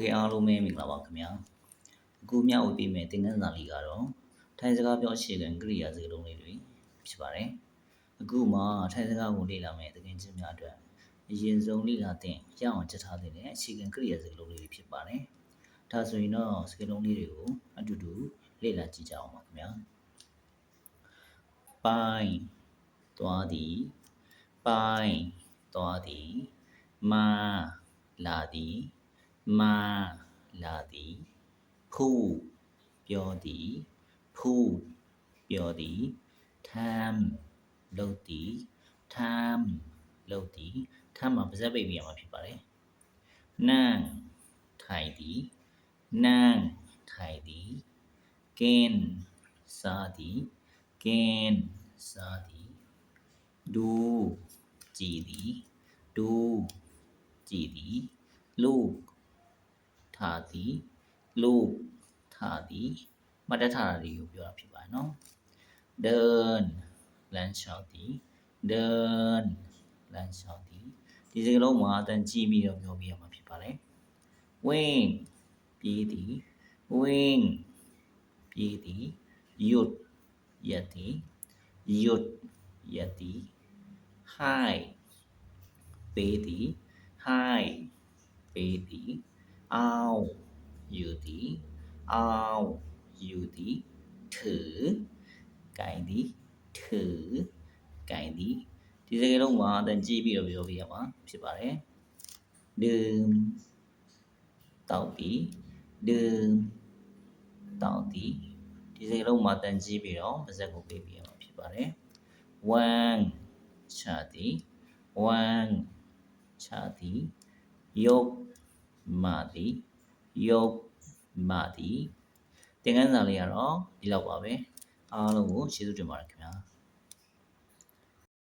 Okay အားလုံးပဲမင်္ဂလာပါခင်ဗျာအခုမျှဝေပေးမယ့်သင်ခန်းစာလေးကတော့ထိုင်စကားပြောအခြေခံကိရိယာစကားလုံးလေးတွေဖြစ်ပါတယ်အခုမှထိုင်စကားကိုလေ့လာမယ့်သင်ချင်းများအတွက်အရင်ဆုံးလေ့လာသင်ရအောင်ချက်ထားတဲ့အခြေခံကိရိယာစကားလုံးလေးတွေဖြစ်ပါတယ်ဒါဆိုရင်တော့စကားလုံးလေးတွေကိုအတူတူလေ့လာကြည့်ကြအောင်ပါခင်ဗျာပိုင်းသွားသည်ပိုင်းသွားသည်မာလာသည်မာလာသည်ဖူးပြောသည်ဖူးပြောသည်ထမ်းလုပ်သည်ထမ်းလုပ်သည်ထမ်းမှာပါးစပ်ပိတ်ပြရမှာဖြစ်ပါတယ်နန်းထိုင်သည်နန်းထိုင်သည်ကင်းစားသည်ကင်းစားသည်ဒူကြည်သည်ဒူကြည်သည်လူထားသည်လူထားသည်မတထားတာတွေကိုပြောတာဖြစ်ပါတယ်နော်เดินလမ်းလျှောက်သည်เดินလမ်းလျှောက်သည်ဒီစကားလုံးမှာအတန်ကြည့်ပြီးတော့ပြောပြရမှာဖြစ်ပါတယ်ဝင်ပြေးသည်ဝင်ပြေးသည်หยุดရက်သည်หยุดရက်သည် ให้ပေးသည်ให้ပေးသည်เอาอยู่သည်เอาอยู่သည်ถือกายသည်ถือกายသည်ဒီစကားလုံးမှာအတန်ကြည့်ပြီးတော့ပြောပြရမှာဖြစ်ပါတယ်ดื่มတောက်သည်ดื่มတောက်သည်ဒီစကားလုံးမှာအတန်ကြည့်ပြီးတော့ပါးစပ်ကိုပေးပြရမှာဖြစ်ပါတယ်ဝမ်းချသည်ဝမ်းချသည်ယုတ်မာသည်ယုတ်မာသည်သင်ခန်းစာလေးကတော့ဒီလောက်ပါပဲအားလုံးကိုကျေးဇူးတင်ပါတယ်ခင်ဗျာ